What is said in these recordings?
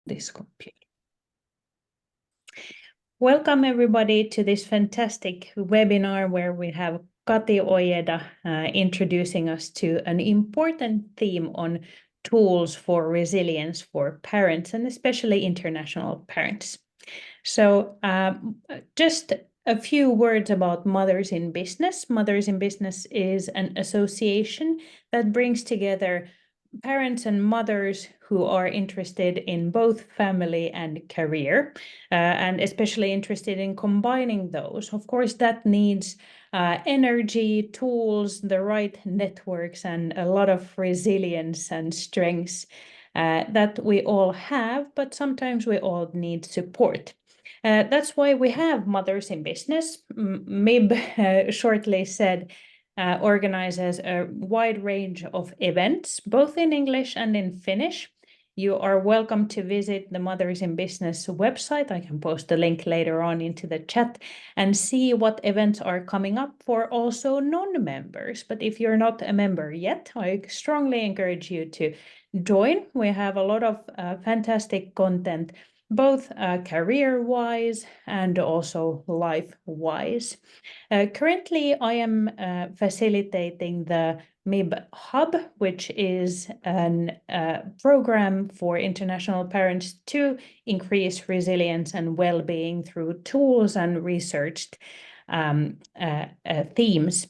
this computer. Welcome everybody to this fantastic webinar where we have Kati Ojeda introducing us to an important theme on tools for resilience for parents and especially international parents. So just a few words about Mothers in Business. Mothers in Business is an association that brings together parents and mothers who are interested in both family and career, and especially interested in combining those. Of course, that needs energy, tools, the right networks, and a lot of resilience and strengths that we all have, but sometimes we all need support. That's why we have Mothers in Business. MiB, shortly said, organizes a wide range of events, both in English and in Finnish. You are welcome to visit the Mothers in Business website. I can post the link later on into the chat and see what events are coming up for also non-members. But if you're not a member yet, I strongly encourage you to join. We have a lot of fantastic content, both career-wise and also life-wise. Currently, I am facilitating the MiB HUB, which is a program for international parents to increase resilience and well-being through tools and researched themes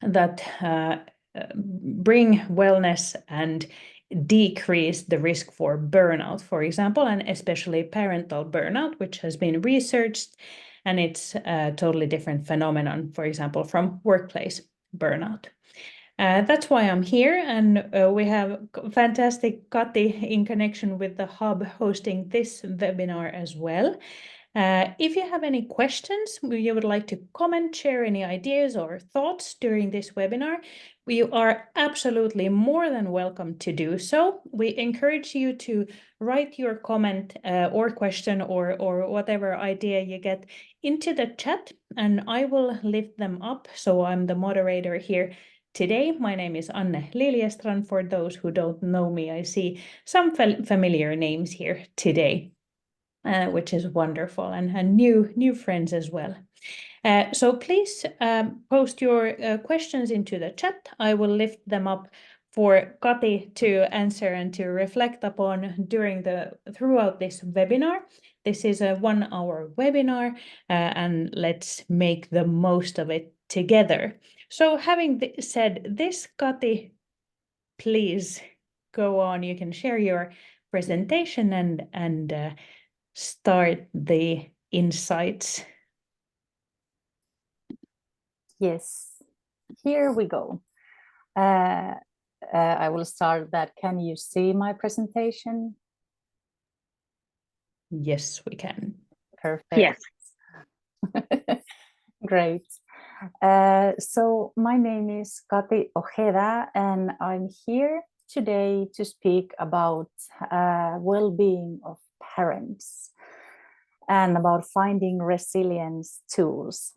that bring wellness and decrease the risk for burnout, for example, and especially parental burnout, which has been researched, and it's a totally different phenomenon, for example, from workplace burnout. That's why I'm here, and we have fantastic Kati in connection with the hub hosting this webinar as well. If you have any questions, you would like to comment, share any ideas or thoughts during this webinar, you are absolutely more than welcome to do so. We encourage you to write your comment or question or whatever idea you get into the chat, and I will lift them up. So I'm the moderator here today. My name is Anne Liljestrand. For those who don't know me, I see some familiar names here today. Which is wonderful, and new friends as well. So please post your questions into the chat. I will lift them up for Kati to answer and to reflect upon throughout this webinar. This is a 1-hour webinar, and let's make the most of it together. So having said this, Kati, please go on. You can share your presentation and start the insights. Yes, here we go. I will start that. Can you see my presentation? Yes, we can. Perfect. Yes. Great. So my name is Kati Ojeda, and I'm here today to speak about well-being of parents and about finding resilience tools.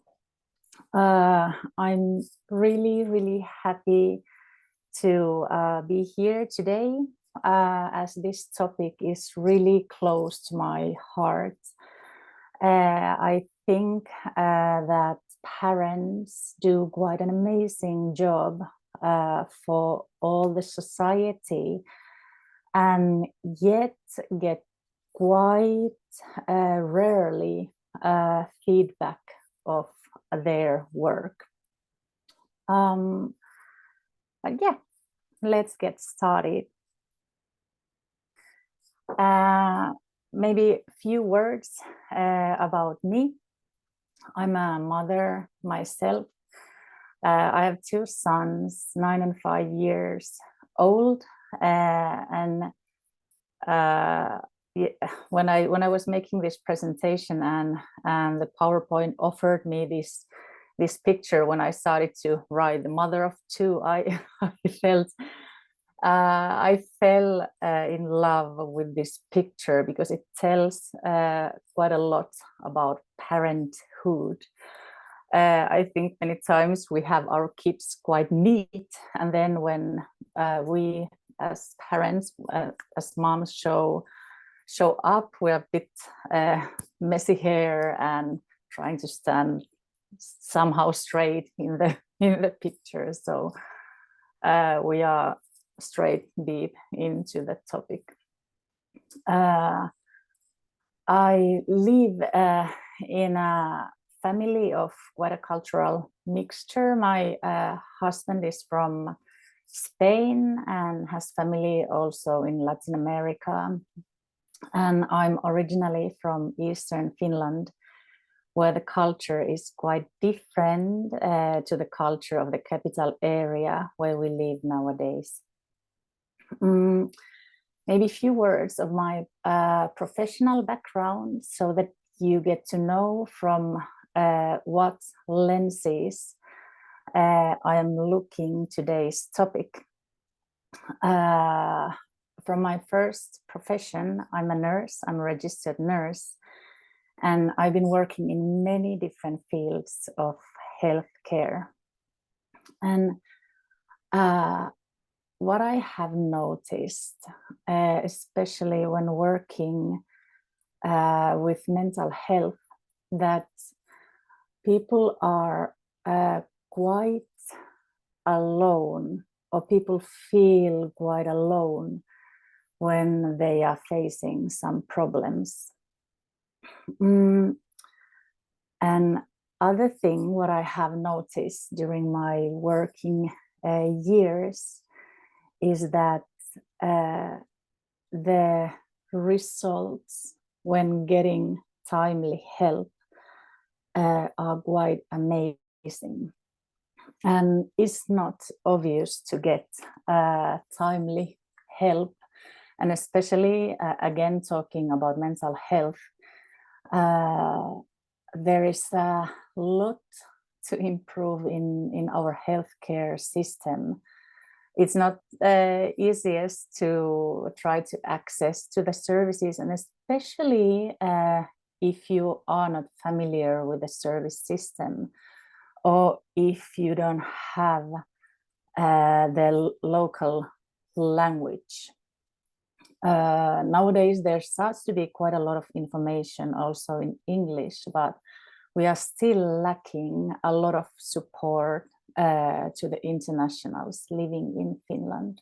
I'm really happy to be here today, as this topic is really close to my heart. I think that parents do quite an amazing job for all the society, and yet get quite rarely feedback of their work. But yeah, let's get started. Maybe a few words about me. I'm a mother myself. I have 2 sons, 9 and 5 years old, and yeah, when I was making this presentation and the PowerPoint offered me this picture, when I started to write the mother of 2, I fell in love with this picture because it tells quite a lot about parenthood. I think many times we have our kids quite neat, and then when we as parents, as moms, show show up. We're a bit messy hair and trying to stand somehow straight in the picture. So we are straight deep into the topic. I live in a family of quite a cultural mixture. My husband is from Spain and has family also in Latin America. And I'm originally from Eastern Finland, where the culture is quite different to the culture of the capital area where we live nowadays. Maybe a few words of my professional background so that you get to know from what lenses I am looking today's topic. From my first profession, I'm a nurse, I'm a registered nurse, and I've been working in many different fields of healthcare. And what I have noticed, especially when working with mental health, that people are quite alone, or people feel quite alone when they are facing some problems. And other thing, what I have noticed during my working years is that the results when getting timely help are quite amazing. And it's not obvious to get timely help. And especially, again, talking about mental health, there is a lot to improve in our healthcare system. It's not easiest to try to access to the services, and especially if you are not familiar with the service system, or if you don't have the local language. Nowadays, there starts to be quite a lot of information also in English, but we are still lacking a lot of support to the internationals living in Finland.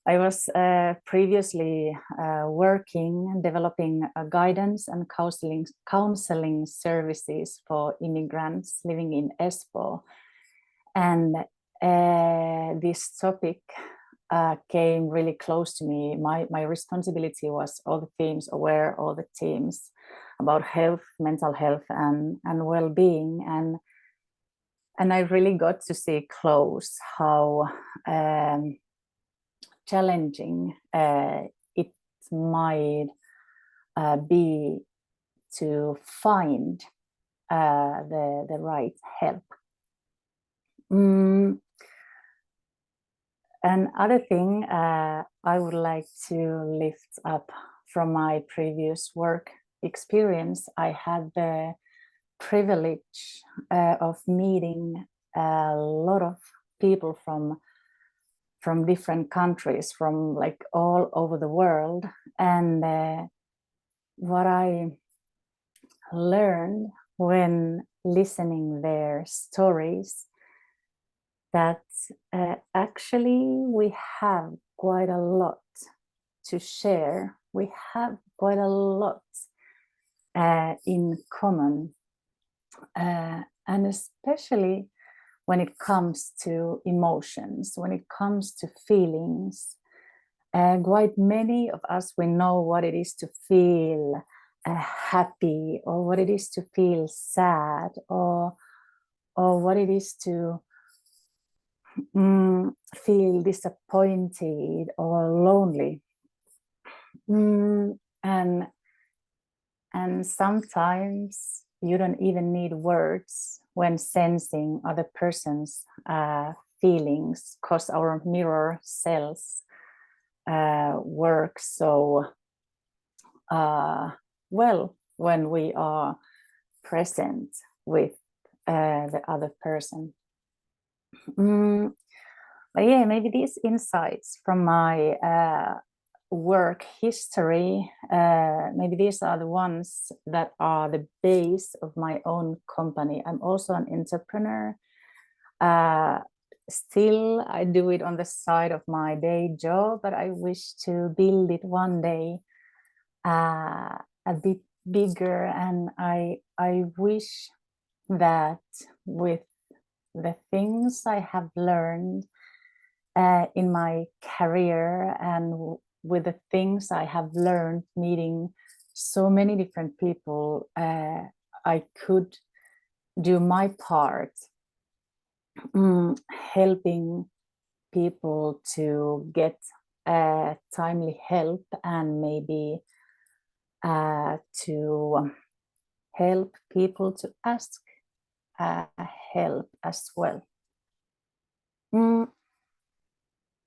I was previously working, developing guidance and counseling services for immigrants living in Espoo. And this topic came really close to me. My responsibility was all the themes, aware all the themes about health, mental health, and well-being. And I really got to see close how challenging it might be to find the right help. Another thing I would like to lift up from my previous work experience, I had the privilege of meeting a lot of people from different countries, from like all over the world. And what I learned when listening their stories, that actually we have quite a lot to share. We have quite a lot in common. And especially when it comes to emotions, when it comes to feelings, quite many of us, we know what it is to feel happy, or what it is to feel sad, or what it is to feel disappointed or lonely. And sometimes you don't even need words when sensing other person's feelings, because our mirror cells work so well when we are present with the other person. But yeah, maybe these insights from my work history, maybe these are the ones that are the base of my own company. I'm also an entrepreneur. Still, I do it on the side of my day job, but I wish to build it one day a bit bigger. And I wish that with the things I have learned in my career and with the things I have learned meeting so many different people, I could do my part helping people to get timely help and maybe to help people to ask help as well.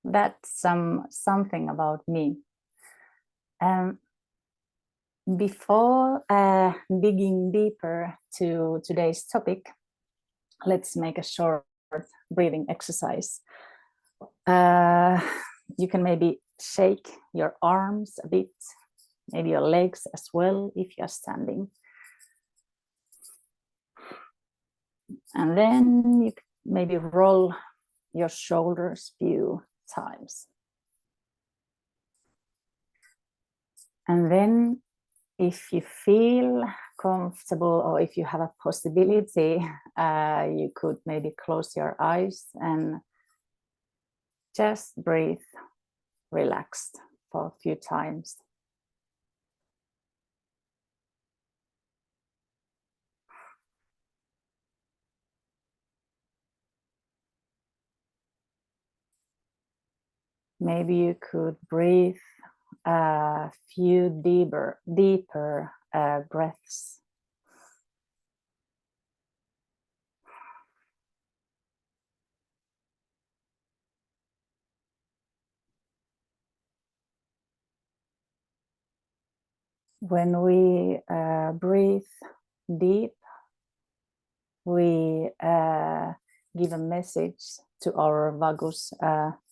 That's something about me. Before digging deeper to today's topic, let's make a short breathing exercise. You can maybe shake your arms a bit, maybe your legs as well if you're standing. And then you maybe roll your shoulders a few times. And then if you feel comfortable or if you have a possibility, you could maybe close your eyes and just breathe relaxed for a few times. Maybe you could breathe a few deeper breaths. When we breathe deep, we give a message to our vagus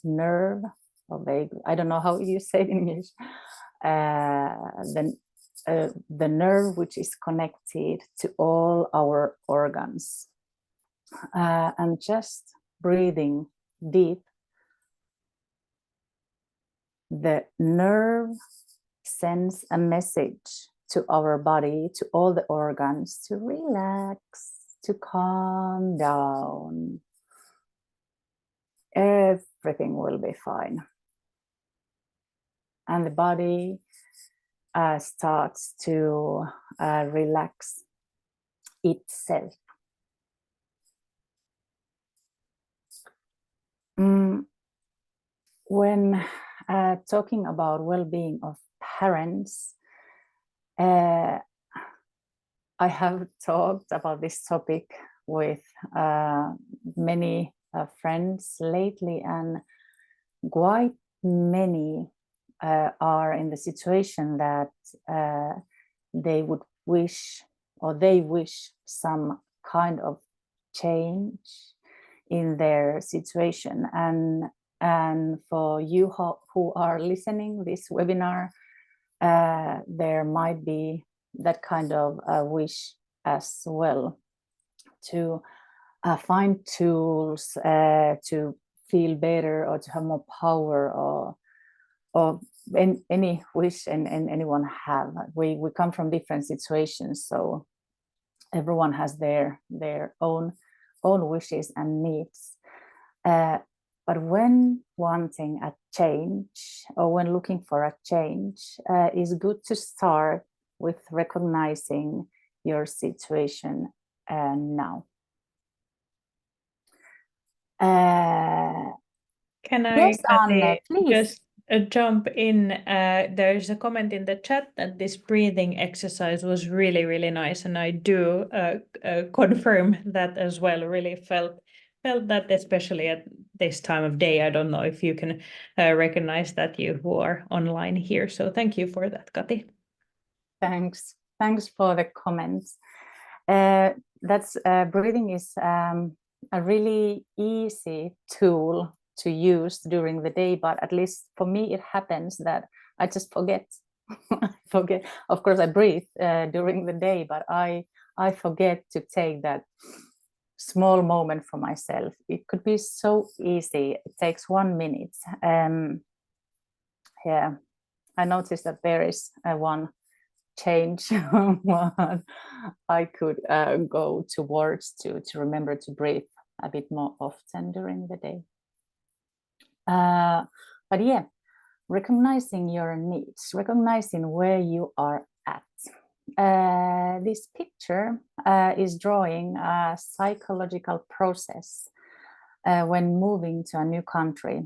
nerve, or vagus, I don't know how you say it in English, the nerve which is connected to all our organs. And just breathing deep, the nerve sends a message to our body, to all the organs, to relax, to calm down. Everything will be fine. And the body starts to relax itself. When talking about well-being of parents, I have talked about this topic with many friends lately, and quite many are in the situation that they would wish, or they wish, some kind of change in their situation. And for you who are listening this webinar, there might be that kind of wish as well, to find tools to feel better, or to have more power, or any wish and anyone have. We come from different situations, so everyone has their own wishes and needs. But when wanting a change, or when looking for a change, it's good to start with recognizing your situation now. Can I, yes, Kati, Anne, please. just jump in? There's a comment in the chat that this breathing exercise was really, really nice, and I do confirm that as well. Really felt that, especially at this time of day. I don't know if you can recognize that, you who are online here. So thank you for that, Kati. Thanks for the comments. That's breathing is a really easy tool to use during the day, but at least for me it happens that I just forget. I forget. Of course, I breathe during the day, but I forget to take that small moment for myself. It could be so easy. It takes 1 minute. Yeah, I noticed that there is one change what I could go towards to remember to breathe a bit more often during the day. But yeah, recognizing your needs, recognizing where you are at. This picture is drawing a psychological process when moving to a new country.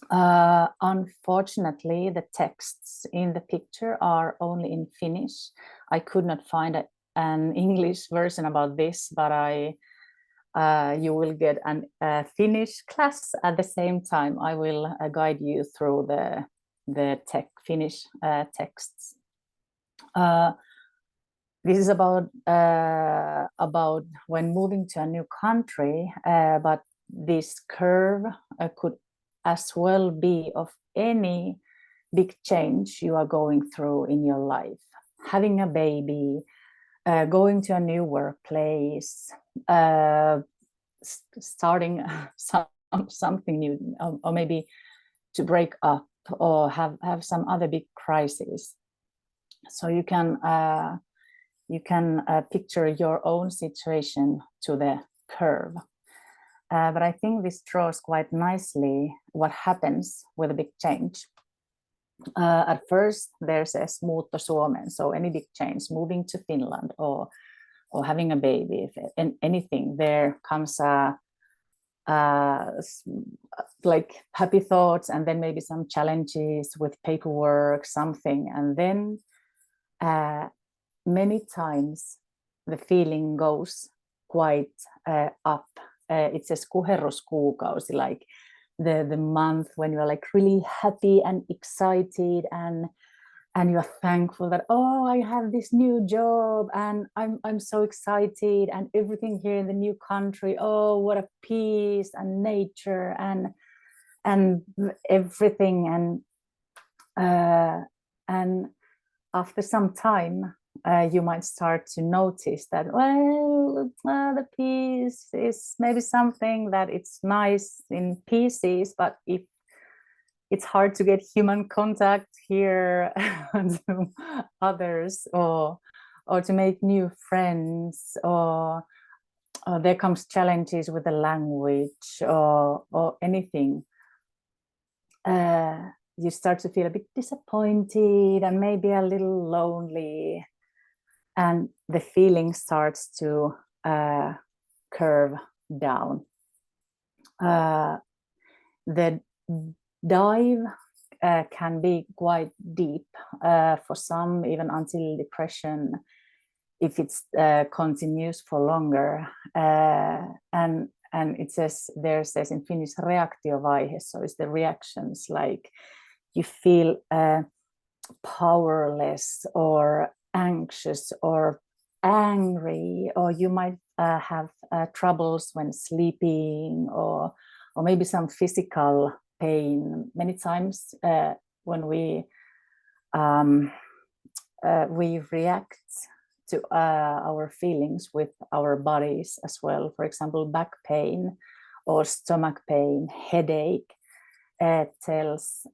Unfortunately, the texts in the picture are only in Finnish. I could not find an English version about this, but you will get a Finnish class at the same time. I will guide you through the Finnish texts. This is about when moving to a new country, but this curve could as well be of any big change you are going through in your life. Having a baby, going to a new workplace, starting something new, or maybe to break up or have some other big crisis. So you can picture your own situation to the curve. But I think this draws quite nicely what happens with a big change. At first, there's a muutto Suomeen, so any big change, moving to Finland or having a baby, anything, there comes like happy thoughts, and then maybe some challenges with paperwork, something, and then many times the feeling goes quite up. It says kuherruskuukausi, like the month when you're like really happy and excited and you're thankful that, oh, I have this new job and I'm so excited, and everything here in the new country, oh, what a peace and nature and everything, and after some time you might start to notice that, well, the peace is maybe something that it's nice in pieces, but if it's hard to get human contact here to others, or to make new friends, or there comes challenges with the language or anything, you start to feel a bit disappointed and maybe a little lonely, and the feeling starts to curve down. The dive can be quite deep, for some even until depression, if it continues for longer. And it says in Finnish reaktiovaihe, so it's the reactions, like you feel powerless or anxious or angry, or you might have troubles when sleeping, or maybe some physical pain. Many times when we react to our feelings with our bodies as well. For example, back pain or stomach pain, headache, tells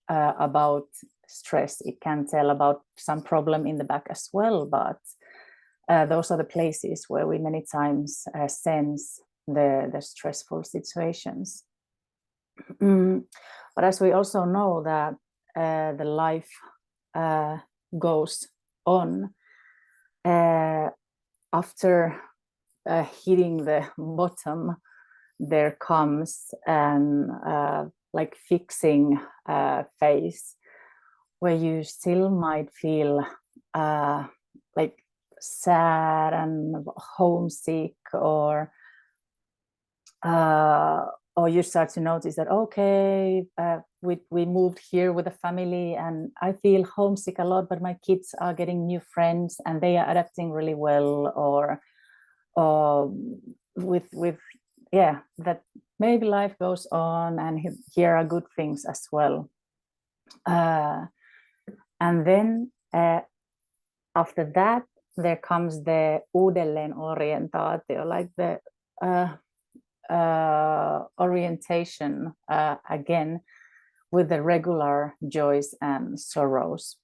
about stress. It can tell about some problem in the back as well, but those are the places where we many times sense the stressful situations. But as we also know that the life goes on, after hitting the bottom, there comes an like fixing phase, where you still might feel like sad and homesick, or you start to notice that, okay, we moved here with a family and I feel homesick a lot, but my kids are getting new friends and they are adapting really well, or with that maybe life goes on and here are good things as well. And then after that, there comes the uudelleenorientaatio, like the orientation again with the regular joys and sorrows.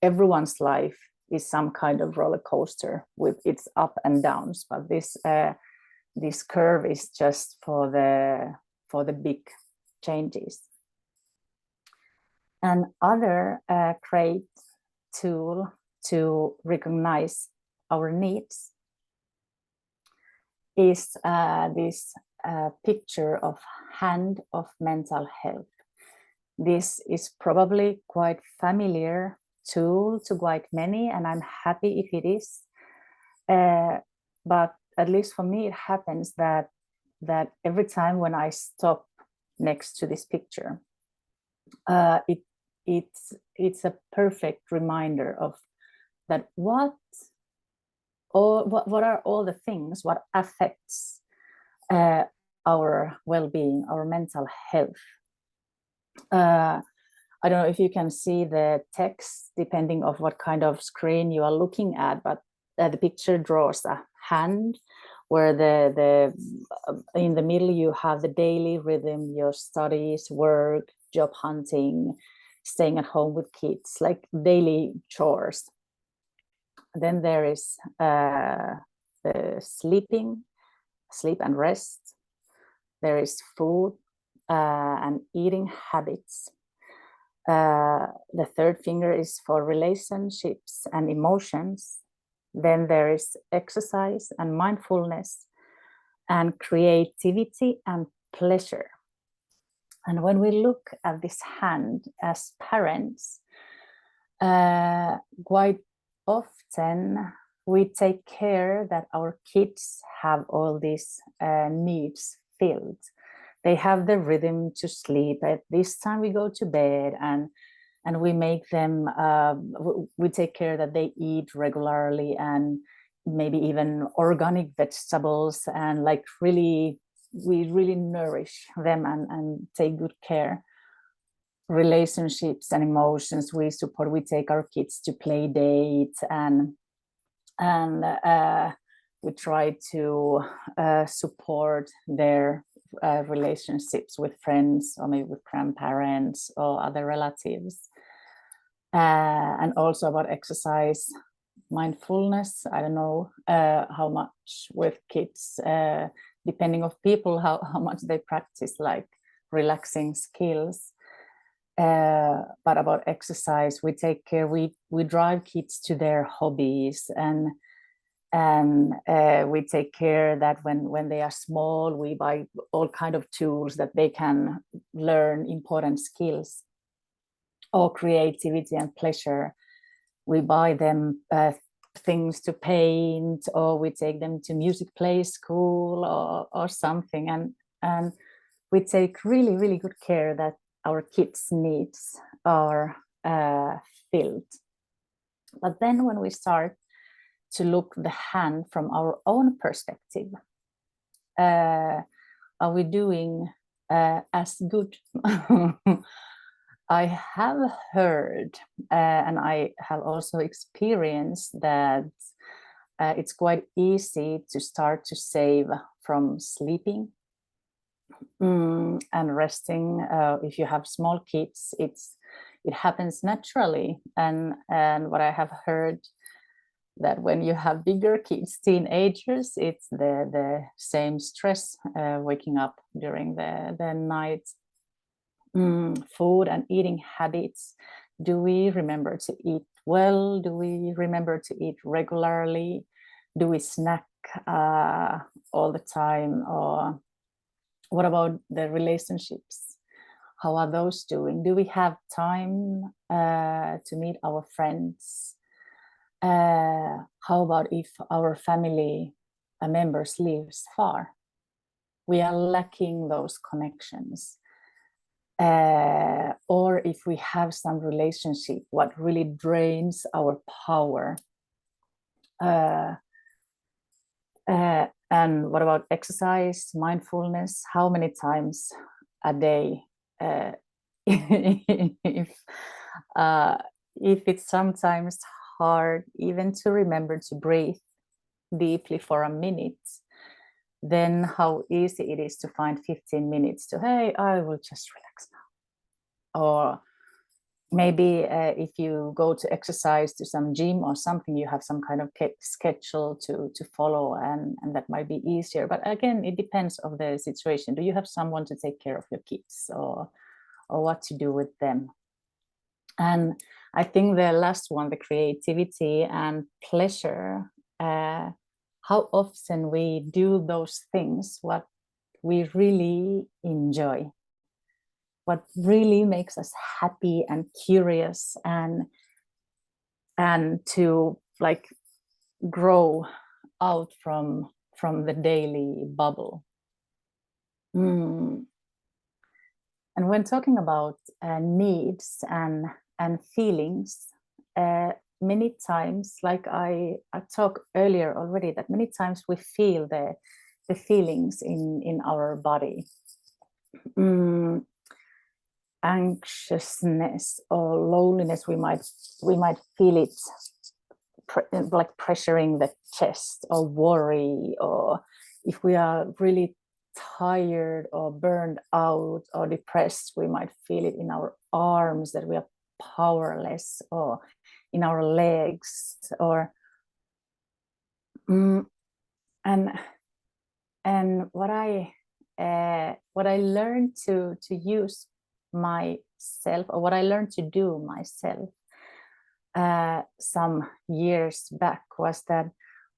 Everyone's life is some kind of roller coaster with its up and downs, but this curve is just for the big changes. Another great tool to recognize our needs is this picture of hand of mental health. This is probably quite familiar tool to quite many, and I'm happy if it is. But at least for me, it happens that every time when I stop next to this picture, it's a perfect reminder of that what are all the things what affects our well-being, our mental health. I don't know if you can see the text depending of what kind of screen you are looking at, but the picture draws a hand where the in the middle you have the daily rhythm, your studies, work, job hunting, staying at home with kids, like daily chores. Then there is the sleep and rest. There is food and eating habits. The third finger is for relationships and emotions. Then there is exercise and mindfulness and creativity and pleasure. And when we look at this hand as parents, quite often we take care that our kids have all these needs filled. They have the rhythm to sleep. At this time we go to bed, and we make them, we take care that they eat regularly, and maybe even organic vegetables, and like we really nourish them and take good care. Relationships and emotions we support. We take our kids to play dates, and we try to support their relationships with friends, or maybe with grandparents or other relatives. And also about exercise, mindfulness. I don't know how much with kids, depending of people, how much they practice like relaxing skills. But about exercise, we take care, we drive kids to their hobbies, and we take care that when they are small, we buy all kind of tools that they can learn important skills or creativity and pleasure. We buy them things to paint, or we take them to music play school or something, and we take really, really good care that our kids' needs are filled. But then when we start to look the hand from our own perspective, are we doing as good? I have heard, and I have also experienced that it's quite easy to start to save from sleeping and resting. If you have small kids, it happens naturally. And what I have heard, that when you have bigger kids, teenagers, it's the same stress waking up during the night. Food and eating habits. Do we remember to eat well? Do we remember to eat regularly? Do we snack all the time? Or what about the relationships? How are those doing? Do we have time to meet our friends? How about if our family members lives far? We are lacking those connections. Or if we have some relationship, what really drains our power. And what about exercise, mindfulness? How many times a day if if it's sometimes hard even to remember to breathe deeply for a minute, then how easy it is to find 15 minutes to, hey, I will just relax now. Or maybe if you go to exercise to some gym or something, you have some kind of schedule to follow, and that might be easier. But again, it depends on the situation. Do you have someone to take care of your kids, or what to do with them? And I think the last one, the creativity and pleasure, how often we do those things what we really enjoy, what really makes us happy and curious, and to like grow out from the daily bubble. And when talking about needs and feelings, many times, like I talked earlier already, that many times we feel the feelings in our body. Anxiousness or loneliness, we might feel it like pressuring the chest, or worry, or if we are really tired or burned out or depressed, we might feel it in our arms, that we are powerless, or in our legs, or and what I learned to use myself, or what I learned to do myself some years back, was that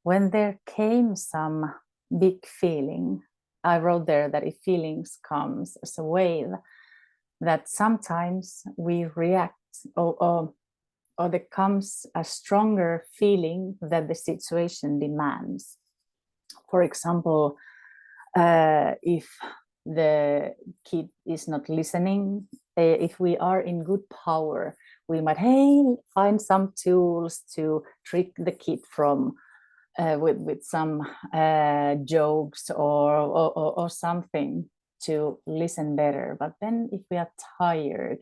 when there came some big feeling, I wrote there that if feelings comes as a wave, that sometimes we react, or there comes a stronger feeling that the situation demands. For example, if the kid is not listening, if we are in good power, we might, hey, find some tools to trick the kid from with some jokes or something to listen better. But then if we are tired,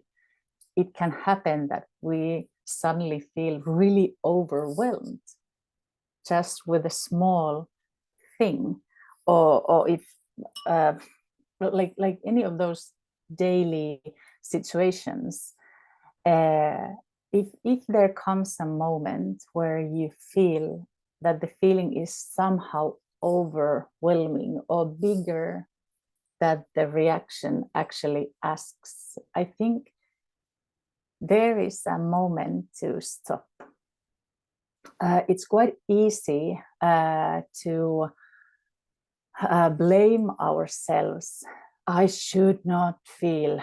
it can happen that we suddenly feel really overwhelmed just with a small thing, or if like any of those daily situations, if there comes a moment where you feel that the feeling is somehow overwhelming or bigger that the reaction actually asks, I think there is a moment to stop. It's quite easy to blame ourselves. I should not feel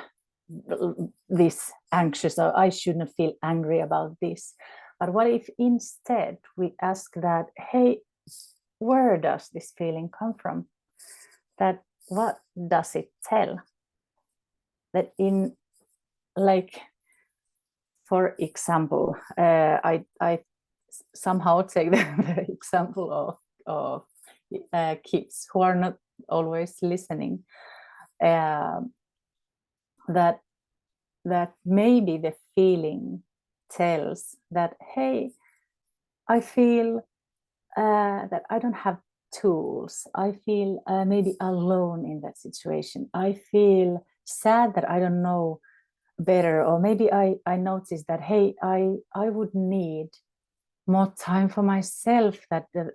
this anxious, or I should not feel angry about this. But what if instead we ask that, hey, where does this feeling come from? That what does it tell? That in, like, for example, I somehow take the example of kids who are not always listening, that maybe the feeling tells that, hey, I feel that I don't have tools. I feel maybe alone in that situation. I feel sad that I don't know better. Or maybe I noticed that, hey, I would need more time for myself,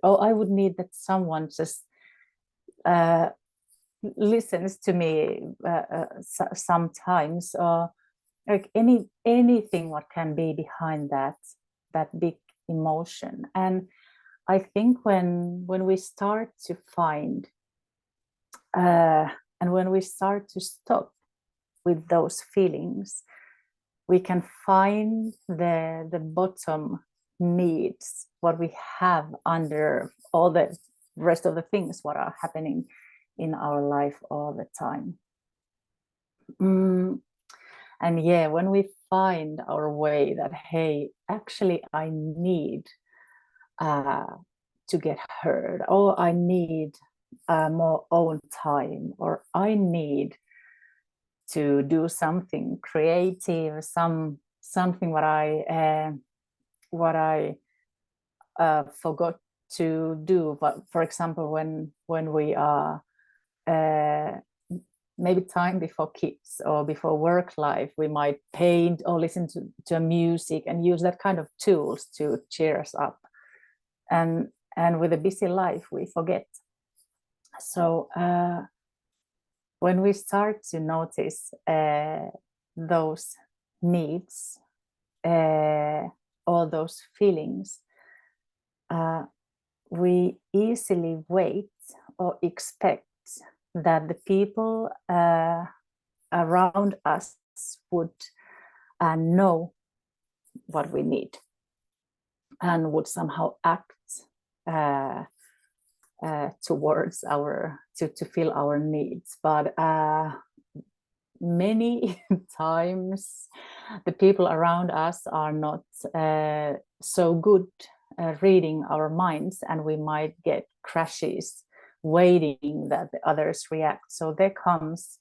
or I would need that someone just listens to me sometimes, or like anything what can be behind that big emotion. And I think when we start to find and when we start to stop with those feelings, we can find the bottom needs, what we have under all the rest of the things what are happening in our life all the time. And yeah, when we find our way that, hey, actually I need to get heard, or I need more own time, or I need to do something creative, something what I forgot to do. But for example, when we are maybe time before kids or before work life, we might paint or listen to music and use that kind of tools to cheer us up. And with a busy life, we forget. So when we start to notice those needs, all those feelings, we easily wait or expect that the people around us would know what we need and would somehow act towards to fill our needs. But many times the people around us are not so good reading our minds, and we might get crashes waiting that the others react. So there comes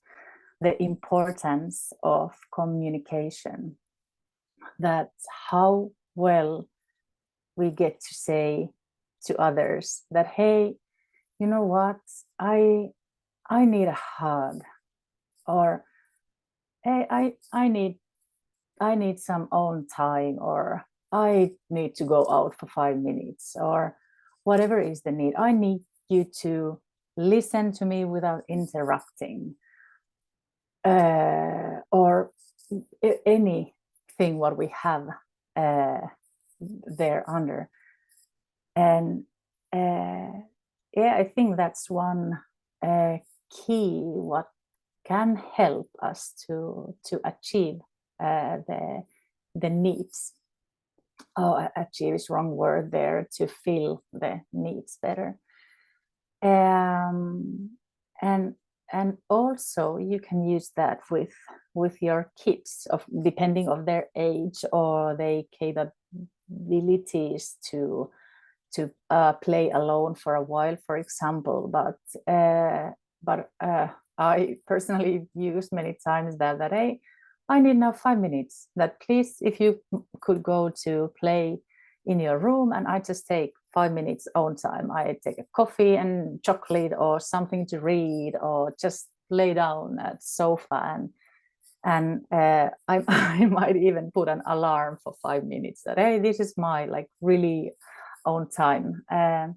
the importance of communication, that how well we get to say to others that, hey, you know what, I need a hug, or hey, I need some own time, or I need to go out for 5 minutes, or whatever is the need. I need you to listen to me without interrupting, or anything what we have there under. And yeah, I think that's one key what can help us to achieve the needs. Oh, achieve is wrong word there, to fill the needs better. And also you can use that with your kids, depending on their age or their capabilities to play alone for a while, for example. But I personally use many times that hey, I need now 5 minutes, that please, if you could go to play in your room, and I just take 5 minutes own time. I take a coffee and chocolate or something to read, or just lay down at sofa, and I might even put an alarm for 5 minutes that, hey, this is my like really own time. And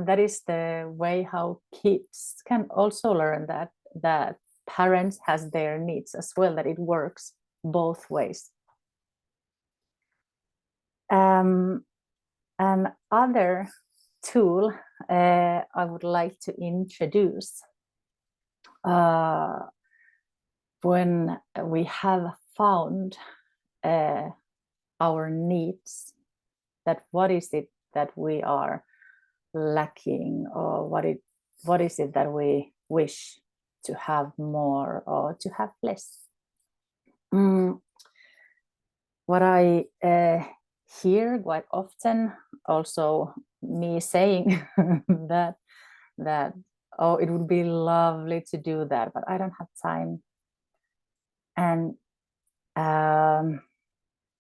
that is the way how kids can also learn that parents has their needs as well, that it works both ways. Another tool I would like to introduce, when we have found our needs, that what is it that we are lacking, or what is it that we wish to have more or to have less. What I hear quite often, also me saying that oh, it would be lovely to do that, but I don't have time. And I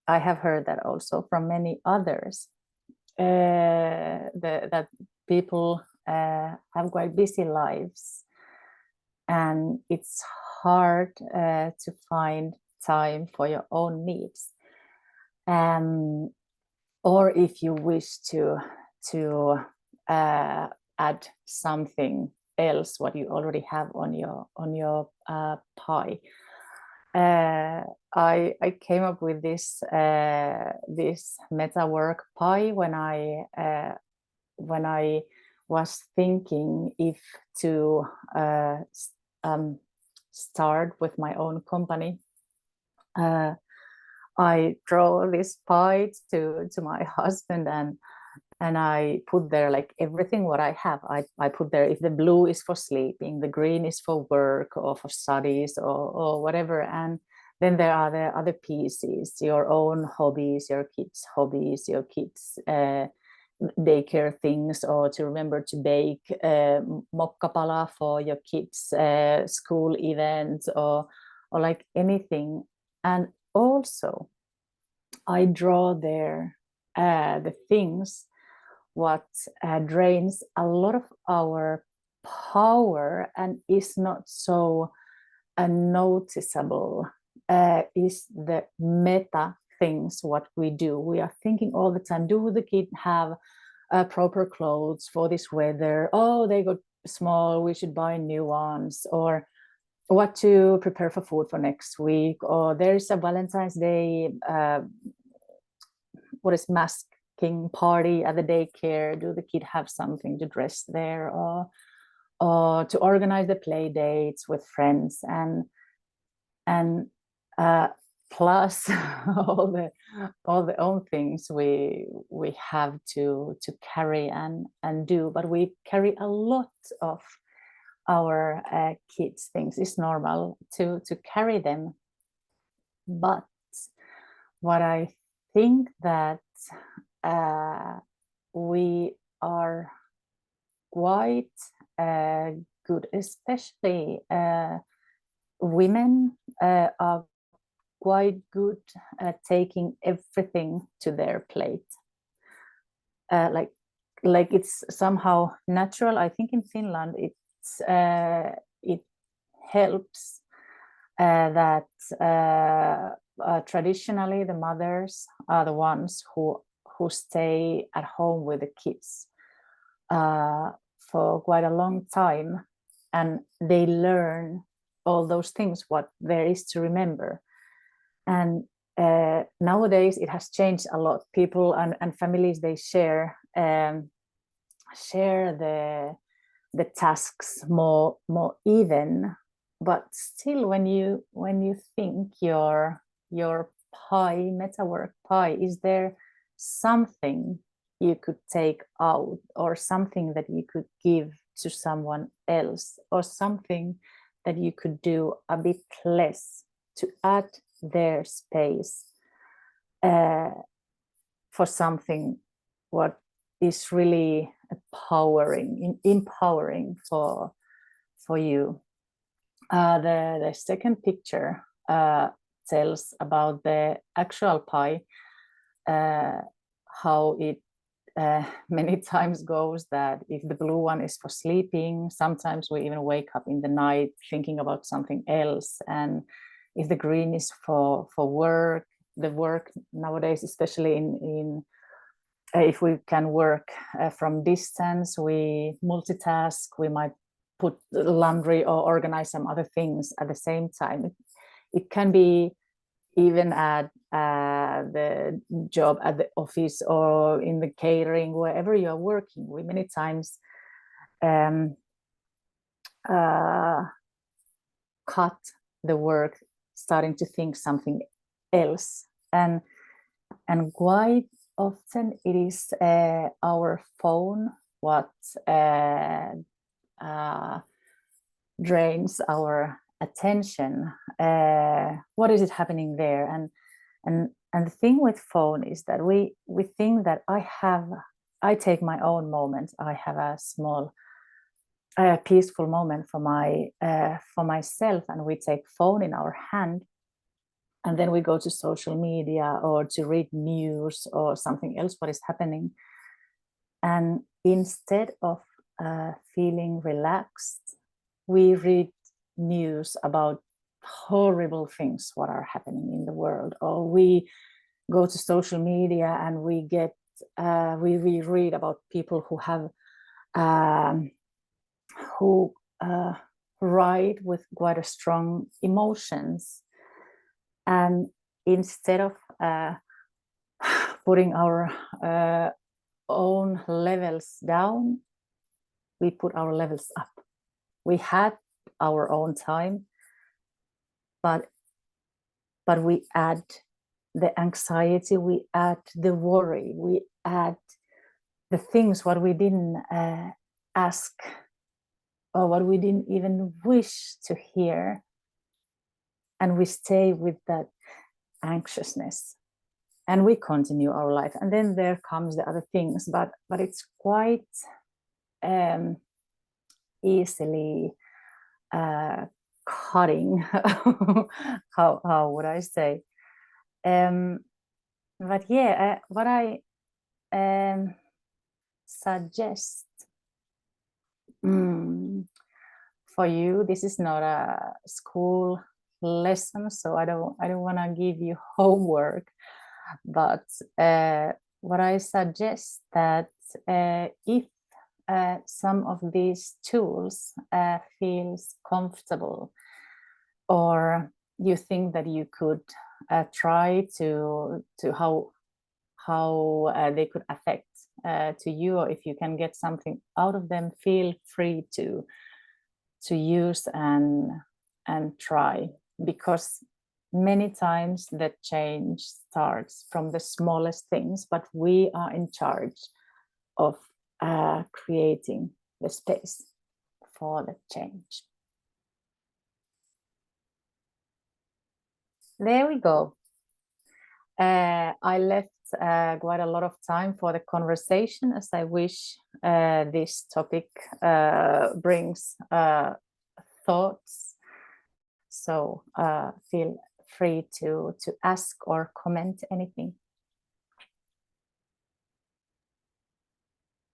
have heard that also from many others, that people have quite busy lives, and it's hard to find time for your own needs. Or if you wish to add something else what you already have on your pie. I came up with this meta work pie when I was thinking if to start with my own company. I draw this pie to my husband, and I put there like everything what I have. I put there, if the blue is for sleeping, the green is for work or for studies or whatever. And then there are the other pieces, your own hobbies, your kids' hobbies, your kids' daycare things, or to remember to bake mokkapala for your kids' school events, or like anything. And also I draw there the things what drains a lot of our power and is not so noticeable, is the meta things what we do. We are thinking all the time, do the kid have proper clothes for this weather? Oh, they got small, we should buy new ones. Or what to prepare for food for next week. Or there's a Valentine's Day, what is masking party at the daycare? Do the kid have something to dress there? Or to organize the play dates with friends, and plus all the own things we have to carry and do. But we carry a lot of our kids' things. It's normal to carry them. But what I think that we are quite good, especially women are quite good at taking everything to their plate. Like it's somehow natural. I think in Finland it helps that traditionally the mothers are the ones who stay at home with the kids for quite a long time, and they learn all those things what there is to remember. And nowadays it has changed a lot. People and families, they share the tasks more even. But still, when you think your pie, meta work pie, is there something you could take out, or something that you could give to someone else, or something that you could do a bit less to add their space for something what is really empowering for you. The second picture tells about the actual pie, how it many times goes that if the blue one is for sleeping, sometimes we even wake up in the night thinking about something else. And if the green is for work, the work nowadays, especially in if we can work from distance, we multitask, we might put laundry or organize some other things at the same time. It can be even at the job at the office or in the catering, wherever you are working. We many times cut the work, starting to think something else, and quite often it is our phone what drains our attention. What is it happening there? And the thing with phone is that we think that I take my own moment. I have a small peaceful moment for myself, and we take phone in our hand, and then we go to social media or to read news or something else what is happening. And instead of feeling relaxed, we read news about horrible things what are happening in the world, or we go to social media and we get we read about people who have who write with quite a strong emotions. And instead of putting our own levels down, we put our levels up. We had our own time, but we add the anxiety, we add the worry, we add the things what we didn't ask, or what we didn't even wish to hear, and we stay with that anxiousness. and we continue our life. And then there comes the other things, but it's quite easily cutting. how would I say? But yeah, what I suggest for you, this is not a school lesson, so I don't want to give you homework, but what I suggest that if some of these tools feels comfortable, or you think that you could try to how they could affect to you, or if you can get something out of them, feel free to use and try, because many times the change starts from the smallest things, but we are in charge of creating the space for the change. There we go. I left quite a lot of time for the conversation, as I wish this topic brings thoughts. So feel free to ask or comment anything.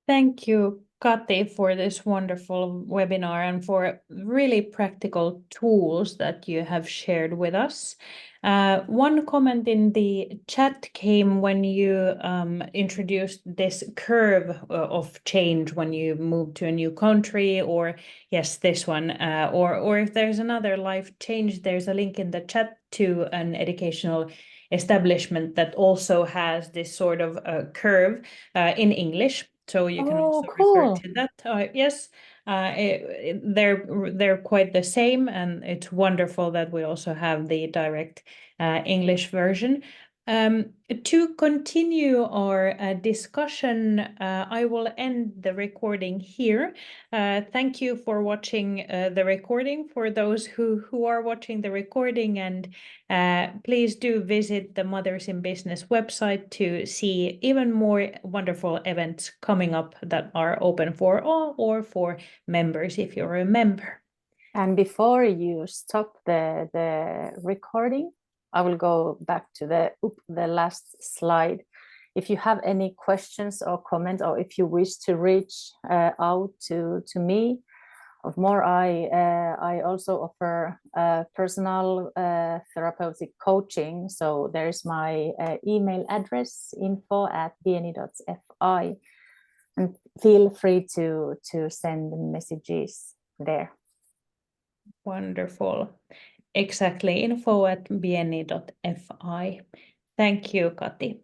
Thank you, Kati, for this wonderful webinar and for really practical tools that you have shared with us. One comment in the chat came when you introduced this curve of change when you move to a new country, or yes, this one, or if there's another life change, there's a link in the chat to an educational establishment that also has this sort of curve in English. So you can also refer to that. Yes, they're quite the same, and it's wonderful that we also have the direct English version. To continue our discussion, I will end the recording here. Thank you for watching the recording, for those who are watching the recording, and please do visit the Mothers in Business website to see even more wonderful events coming up that are open for all, or for members if you're a member. And before you stop the recording, I will go back to the last slide. If you have any questions or comments, or if you wish to reach out to me of more, I also offer personal therapeutic coaching. So there's my email address, info@bni.fi, and feel free to send messages there. Wonderful. Exactly, info@bni.fi. Thank you, Kati.